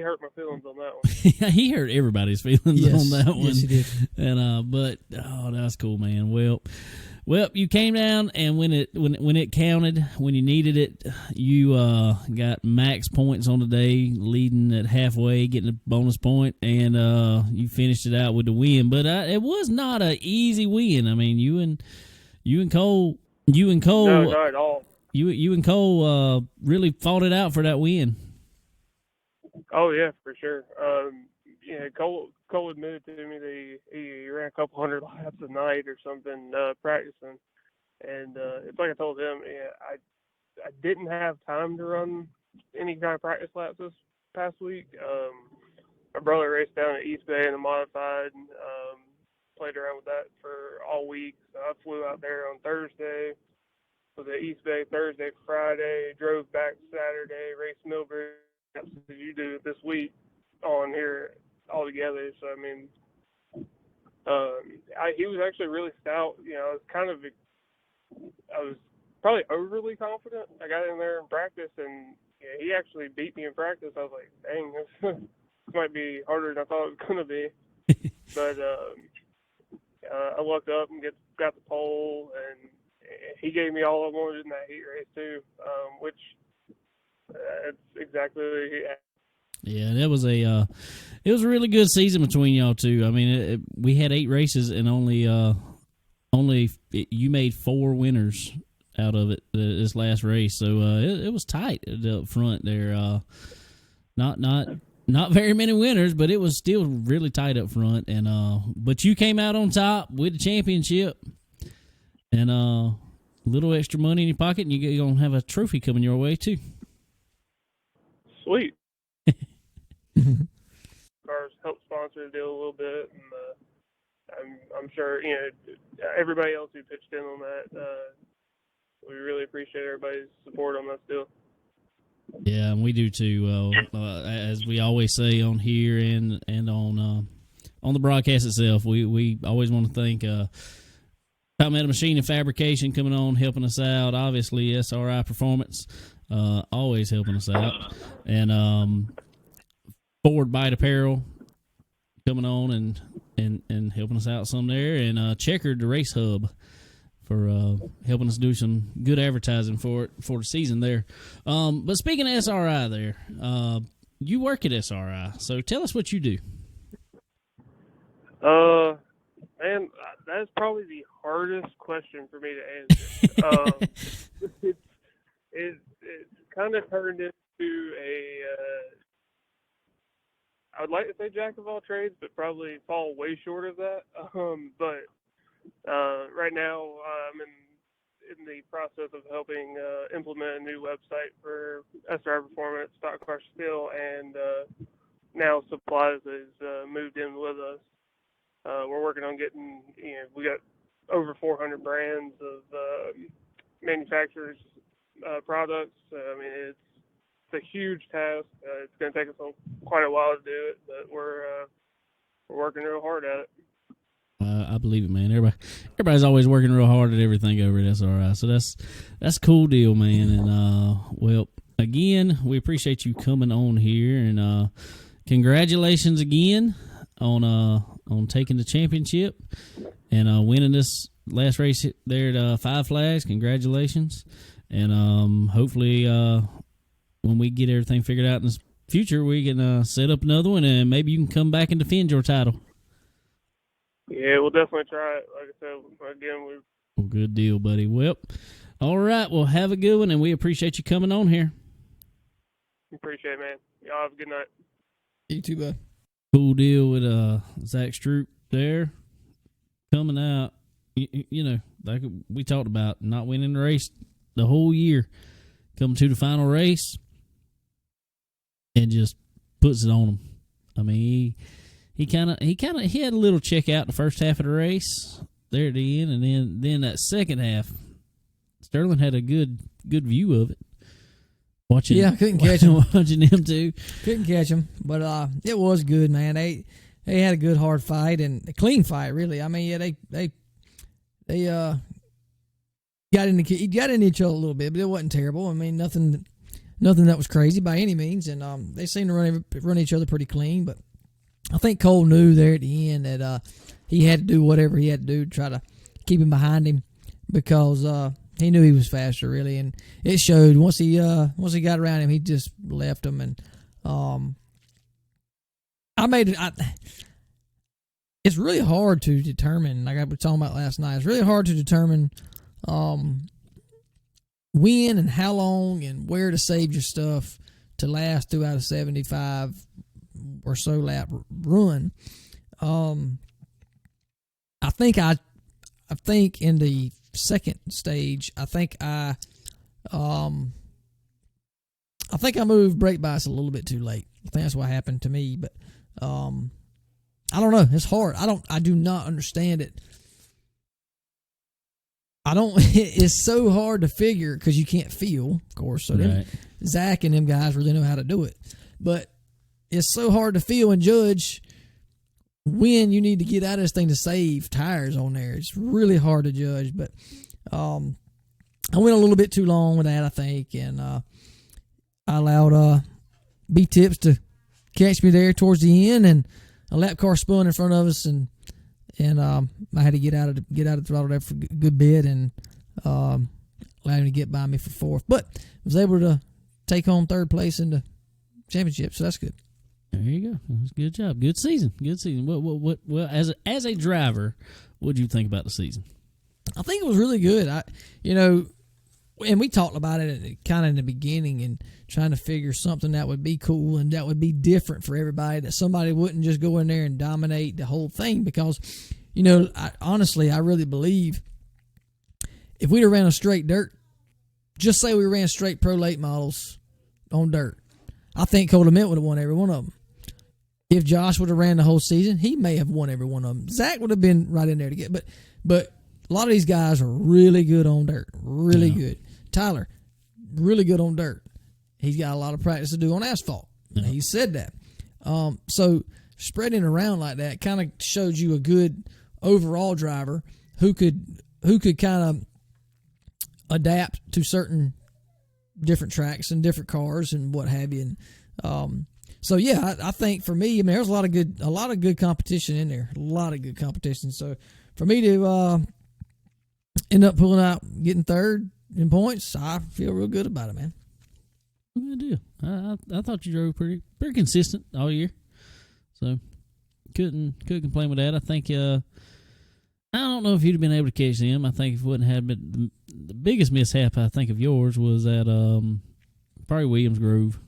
hurt my feelings on that one. He hurt everybody's feelings on that one. Yes, he did. And but that's cool, man. Well, you came down, and when it counted, when you needed it, you got max points on the day, leading at halfway, getting a bonus point, and you finished it out with the win. But it was not an easy win. I mean, you and Cole. No, not at all. You and Cole really fought it out for that win. Oh yeah, for sure. Cole admitted to me that he ran a couple hundred laps a night or something practicing, and it's like I told him, I didn't have time to run any kind of practice laps this past week. My brother raced down at East Bay in a modified, played around with that for all week. So I flew out there on Thursday, was at East Bay Thursday, Friday, drove back Saturday, raced Millbridge, as you do this week on here all together. So, I mean, he was actually really stout. I was probably overly confident. I got in there in practice, and he actually beat me in practice. I was like, dang, this might be harder than I thought it was going to be. But I lucked up and got the pole, and he gave me all I wanted in that heat race too, which that's exactly what he had. Yeah, it was a really good season between y'all two. I mean, we had 8 races, and only you made 4 winners out of it this last race. So it was tight up front there. Not very many winners, but it was still really tight up front. And but you came out on top with the championship, and a little extra money in your pocket, and you're gonna have a trophy coming your way too. Sweet. Cars helped sponsor the deal a little bit, and I'm sure everybody else who pitched in on that. We really appreciate everybody's support on that deal. Yeah, and we do too. As we always say on here and on the broadcast itself, we always want to thank Metal Machine and Fabrication coming on, helping us out. Obviously, SRI Performance always helping us out, and Forward Bite Apparel coming on and helping us out some there, and Checkered the Race Hub for helping us do some good advertising for the season there. But speaking of SRI there, you work at SRI, so tell us what you do. Man, that is probably the hardest question for me to answer. It's kind of turned into I would like to say jack of all trades, but probably fall way short of that. But right now, I'm in the process of helping implement a new website for SRI Performance, Stock Car Steel, and now Supplies has moved in with us. We're working on getting, we got over 400 brands of manufacturers' products. I mean, it's a huge task. It's going to take us quite a while to do it, but we're we're working real hard at it. I believe it, man. Everybody's always working real hard at everything over at SRI, so that's a cool deal, man. And well, again, we appreciate you coming on here, and congratulations again on taking the championship and winning this last race there at Five Flags. Congratulations, and hopefully when we get everything figured out in the future, we can set up another one, and maybe you can come back and defend your title. Yeah, we'll definitely try it. Like I said, again, Well, good deal, buddy. Well, all right. Well, have a good one, and we appreciate you coming on here. appreciate it, man. Y'all have a good night. You too, bud. Cool deal with Zach Stroupe there coming out. You know, like we talked about, not winning the race the whole year, coming to the final race and just puts it on him. I mean, he had a little check out the first half of the race there at the end, and then that second half, Sterling had a good view of it. Couldn't catch him. Watching him too. Couldn't catch him, but it was good, man. They had a good hard fight and a clean fight, really. I mean, yeah, they got into each other a little bit, but it wasn't terrible. I mean, nothing that was crazy by any means, and they seemed to run each other pretty clean. But I think Cole knew there at the end that he had to do whatever he had to do to try to keep him behind him, because he knew he was faster, really, and it showed. Once he got around him, he just left him, and it's really hard to determine, like I was talking about last night, it's really hard to determine when and how long and where to save your stuff to last throughout a 75 or so lap run. I think in the second stage, I think I moved brake bias a little bit too late. I think that's what happened to me, but I don't know. It's hard. I do not understand it. It's so hard to figure because you can't feel, of course. So right. Zach and them guys really know how to do it, but it's so hard to feel and judge when you need to get out of this thing to save tires on there. It's really hard to judge, but I went a little bit too long with that, I think, and I allowed B-Tips to catch me there towards the end, and a lap car spun in front of us, and I had to get out of the throttle there for a good bit, and allowed him to get by me for fourth, but was able to take home third place in the championship, so that's good. There you go. That's good job. Good season. Well, as a driver, what did you think about the season? I think it was really good. And we talked about it kind of in the beginning and trying to figure something that would be cool and that would be different for everybody, that somebody wouldn't just go in there and dominate the whole thing, because, honestly, I really believe if we'd have ran a straight dirt, just say we ran straight Pro Late models on dirt, I think Cole Dement would have won every one of them. If Josh would have ran the whole season, he may have won every one of them. Zach would have been right in there to get, but a lot of these guys are really good on dirt, really good. Tyler, really good on dirt. He's got a lot of practice to do on asphalt. Yeah. He said that. So spreading around like that kind of shows you a good overall driver who could kind of adapt to certain different tracks and different cars and what have you. And I think for me, there's a lot of good competition in there, a lot of good competition. So for me to end up pulling out, getting third in points, I feel real good about it, man. Good deal. I thought you drove pretty consistent all year, so couldn't complain with that. I think I don't know if you'd have been able to catch them. I think if it wouldn't have been the biggest mishap, I think of yours was at probably Williams Grove.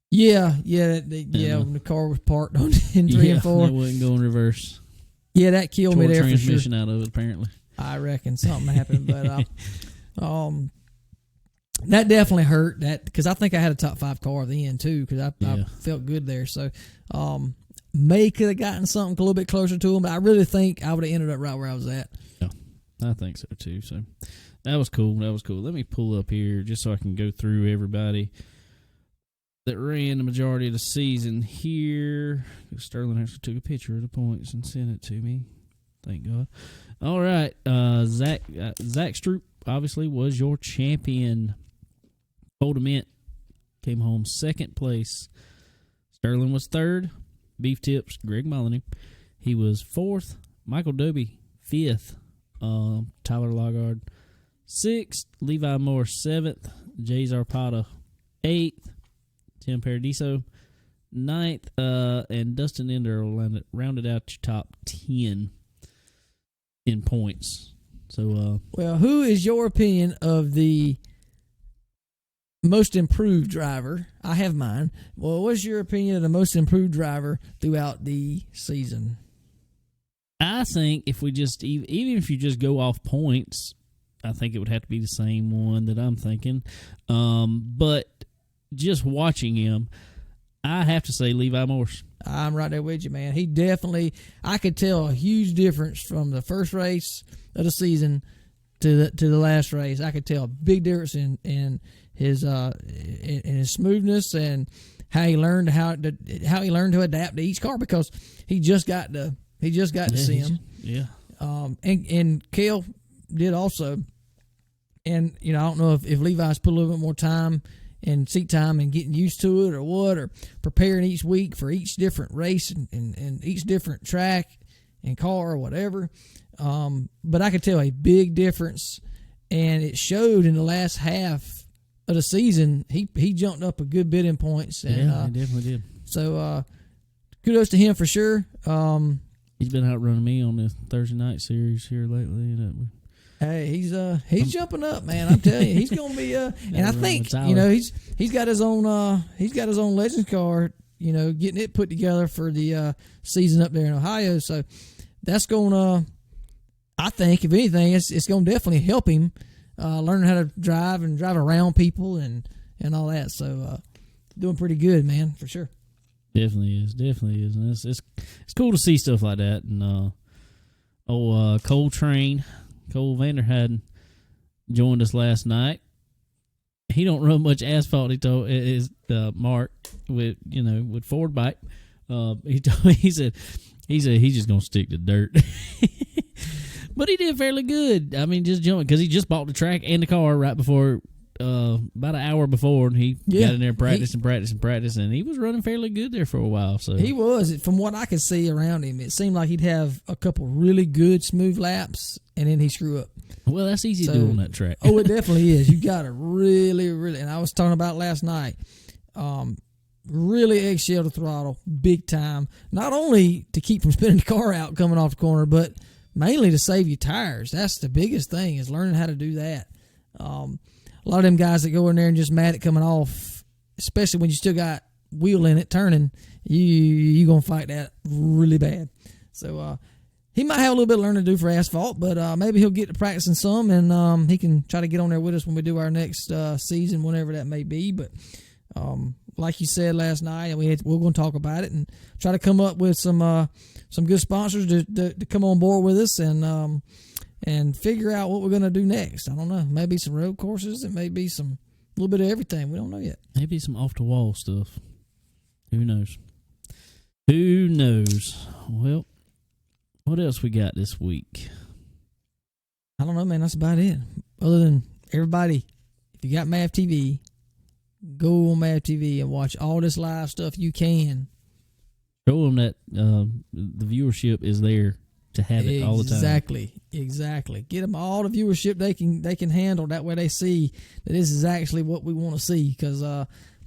Yeah, when the car was parked in 3 and 4. It wasn't going reverse. Yeah, that killed me there for sure. Transmission out of it, apparently. I reckon something happened, but that definitely hurt. That because I think I had a top 5 car at the end too, because I felt good there. So may could have gotten something a little bit closer to him, but I really think I would have ended up right where I was at. Yeah, I think so too. So that was cool. Let me pull up here just so I can go through everybody. that ran the majority of the season here. Sterling actually took a picture of the points and sent it to me. Thank God. All right, Zach Stroupe obviously was your champion. Cold Mint came home second place. Sterling was third. Beef Tips, Greg Molyneux, he was fourth. Michael Doby, fifth. Tyler Logard, sixth. Levi Moore, seventh. Jay Zarpata, eighth. Tim Paradiso, ninth. And Dustin Ender rounded out your top 10 in points. So, well, who is your opinion of the most improved driver? I have mine. Well, what's your opinion of the most improved driver throughout the season? I think if we just, even if you just go off points, I think it would have to be the same one that I'm thinking. But just watching him, I have to say Levi Morse. I'm right there with you, man. He definitely, I could tell a huge difference from the first race of the season to the last race. I could tell a big difference in his smoothness and how he learned to adapt to each car, because he just got to see him. Yeah. And Cale did also. And I don't know if Levi's put a little bit more time and seat time and getting used to it or what, or preparing each week for each different race and each different track and car or whatever. But I could tell a big difference, and it showed in the last half of the season. He jumped up a good bit in points. And, yeah, he definitely did. So kudos to him for sure. He's been outrunning me on the Thursday night series here lately. Hey, he's jumping up, man. I'm telling you, he's gonna be. And I think he's got his own Legends car. Getting it put together for the season up there in Ohio. So that's gonna. I think if anything, it's gonna definitely help him learning how to drive and drive around people and all that. So doing pretty good, man, for sure. Definitely is, and it's cool to see stuff like that. And Cole Vanderheyden joined us last night. He don't run much asphalt. He told is Mark with Ford bike. He told me he said he's just gonna stick to dirt. But he did fairly good. I mean, just jumping because he just bought the track and the car right before. About an hour before, and he got in there practice, and he was running fairly good there for a while. So he was, from what I could see around him, it seemed like he'd have a couple really good smooth laps, and then he screw up. Well, that's easy to do on that track. Oh, it definitely is. You got to really, and I was talking about last night, really eggshell the throttle, big time. Not only to keep from spinning the car out coming off the corner, but mainly to save your tires. That's the biggest thing, is learning how to do that. A lot of them guys that go in there and just mad at coming off, especially when you still got wheel in it turning, you going to fight that really bad. So he might have a little bit of learning to do for asphalt, but maybe he'll get to practicing some, and he can try to get on there with us when we do our next season, whenever that may be. But like you said last night, we're going to talk about it and try to come up with some good sponsors to come on board with us and figure out what we're going to do next. I don't know. Maybe some road courses. It may be a little bit of everything. We don't know yet. Maybe some off-the-wall stuff. Who knows? Well, what else we got this week? I don't know, man. That's about it. Other than everybody, if you got MAV TV, go on MAV TV and watch all this live stuff you can. Show them that the viewership is there to have it all the time. Exactly. Get them all the viewership they can handle. That way they see that this is actually what we want to see. Because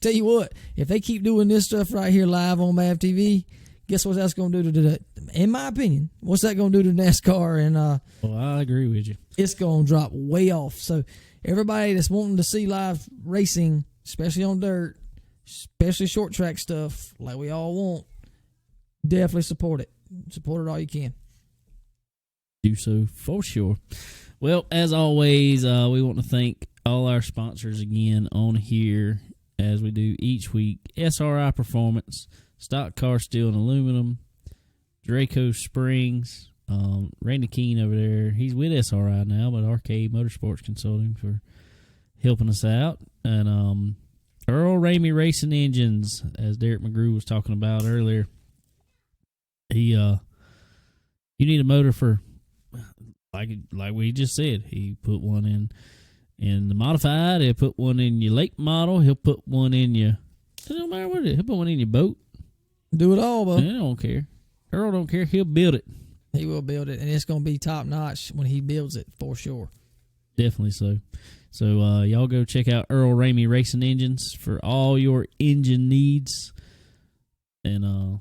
tell you what, if they keep doing this stuff right here live on MAV TV, guess what that's going to do to the, in my opinion, what's that going to do to NASCAR? And well, I agree with you. It's going to drop way off. So everybody that's wanting to see live racing, especially on dirt, especially short track stuff like we all want, definitely support it. Support it all you can. Do so for sure. Well, as always, we want to thank all our sponsors again on here, as we do each week. SRI Performance, Stock Car Steel and Aluminum, Draco Springs, Randy Keene over there. He's with SRI now, but Arcade Motorsports Consulting for helping us out. And Earl Ramey Racing Engines, as Derrick McGrew was talking about earlier. You need a motor for, like we just said, he put one in the modified, he'll put one in your lake model, he'll put one in your, it don't matter what it is, he'll put one in your boat. Do it all, bro. He don't care. Earl don't care, he'll build it. He will build it, and it's going to be top notch when he builds it, for sure. Definitely so. So y'all go check out Earl Ramey Racing Engines for all your engine needs, and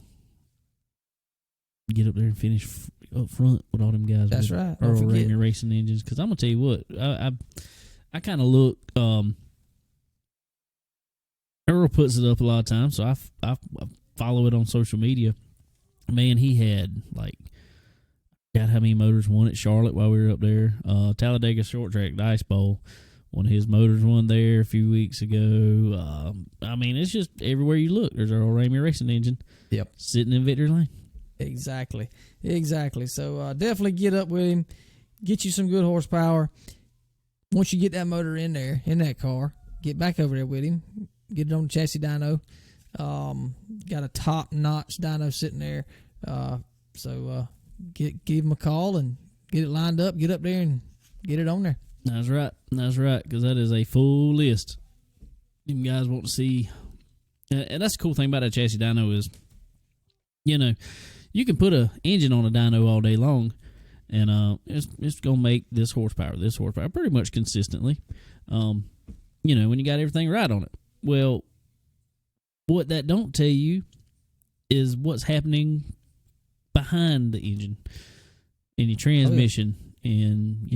get up there and finish up front with all them guys. That's right. Earl Ramey Racing Engines. Because I'm gonna tell you what, I kind of look. Earl puts it up a lot of times, so I follow it on social media. Man, he had got how many motors won at Charlotte while we were up there. Talladega Short Track Dice Bowl. One of his motors won there a few weeks ago. I mean, it's just everywhere you look, there's Earl Ramey Racing Engine. Yep. Sitting in Victory Lane. Exactly. So definitely get up with him. Get you some good horsepower. Once you get that motor in there, in that car, get back over there with him. Get it on the chassis dyno. Got a top-notch dyno sitting there. So give him a call and get it lined up. Get up there and get it on there. That's right, because that is a full list. You guys want to see, and that's the cool thing about that chassis dyno is, you can put an engine on a dyno all day long, and it's gonna make this horsepower pretty much consistently. When you got everything right on it. Well, what that don't tell you is what's happening behind the engine, in your transmission, and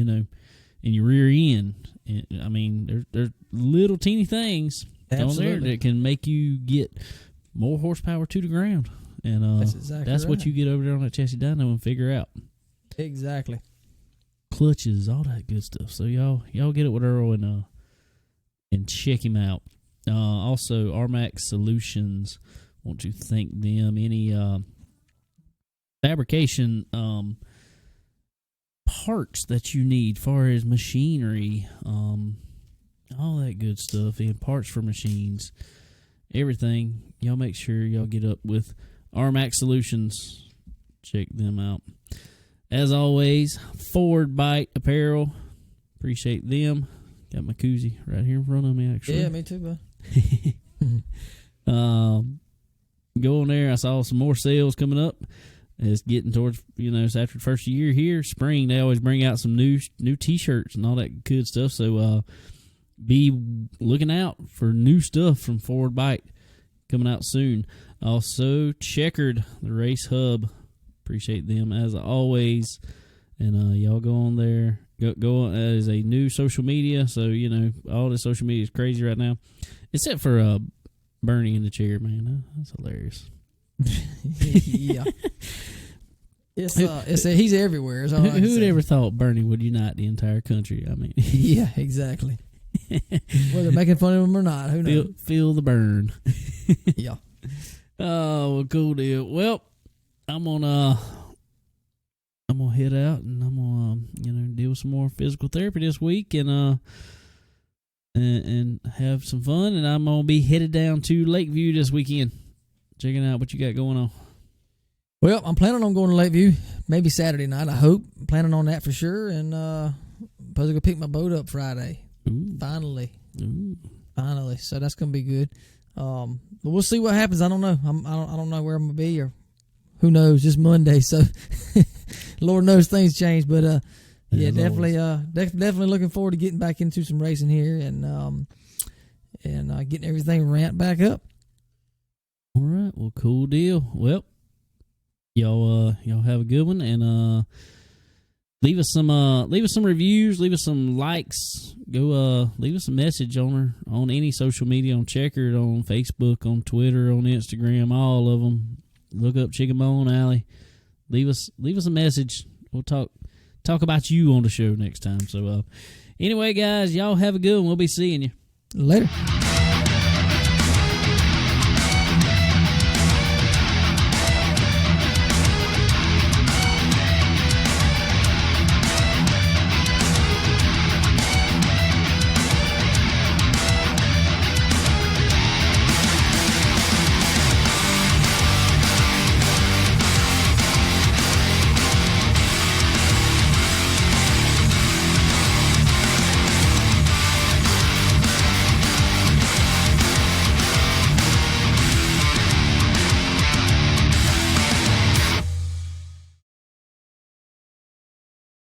in your rear end. And, I mean, there's little teeny things on there that can make you get more horsepower to the ground. And that's what you get over there on that chassis dyno and figure out. Exactly. Clutches, all that good stuff. So y'all get it with Earl and check him out. Also, RMAX Solutions, want to thank them. Any fabrication parts that you need, far as machinery, all that good stuff, and parts for machines, everything. Y'all make sure y'all get up with RMAX Solutions. Check them out. As always, Forward Bite Apparel. Appreciate them. Got my koozie right here in front of me, actually. Yeah, me too, bud. Go on there. I saw some more sales coming up. It's getting towards, it's after the first year here. Spring, they always bring out some new T-shirts and all that good stuff. So be looking out for new stuff from Forward Bite coming out soon. Also, Checkered, the race hub. Appreciate them as always. And y'all go on there. Go on as a new social media. So, all the social media is crazy right now. Except for Bernie in the chair, man. That's hilarious. Yeah. He's everywhere. Who'd ever thought Bernie would unite the entire country? I mean, yeah, exactly. Whether making fun of him or not, who knows? Feel the burn. Yeah. Oh, well, cool deal. Well, I'm gonna head out and I'm gonna deal with some more physical therapy this week and have some fun. And I'm gonna be headed down to Lakeview this weekend, checking out what you got going on. Well, I'm planning on going to Lakeview maybe Saturday night. I hope. I'm planning on that for sure. And supposed to go pick my boat up Friday. Ooh. Finally. Ooh. Finally. So that's gonna be good. But we'll see what happens. I don't know. I don't know where I'm gonna be, or who knows. It's Monday, so Lord knows things change. But yeah, definitely looking forward to getting back into some racing here and getting everything ramped back up. All right. Well, cool deal. Well, y'all have a good one, and leave us some reviews, leave us some likes. Go leave us a message on any social media, on Checkered, on Facebook, on Twitter, on Instagram, all of them. Look up Chicken Bone Alley. Leave us a message. We'll talk about you on the show next time. So anyway, guys, y'all have a good one. We'll be seeing you later.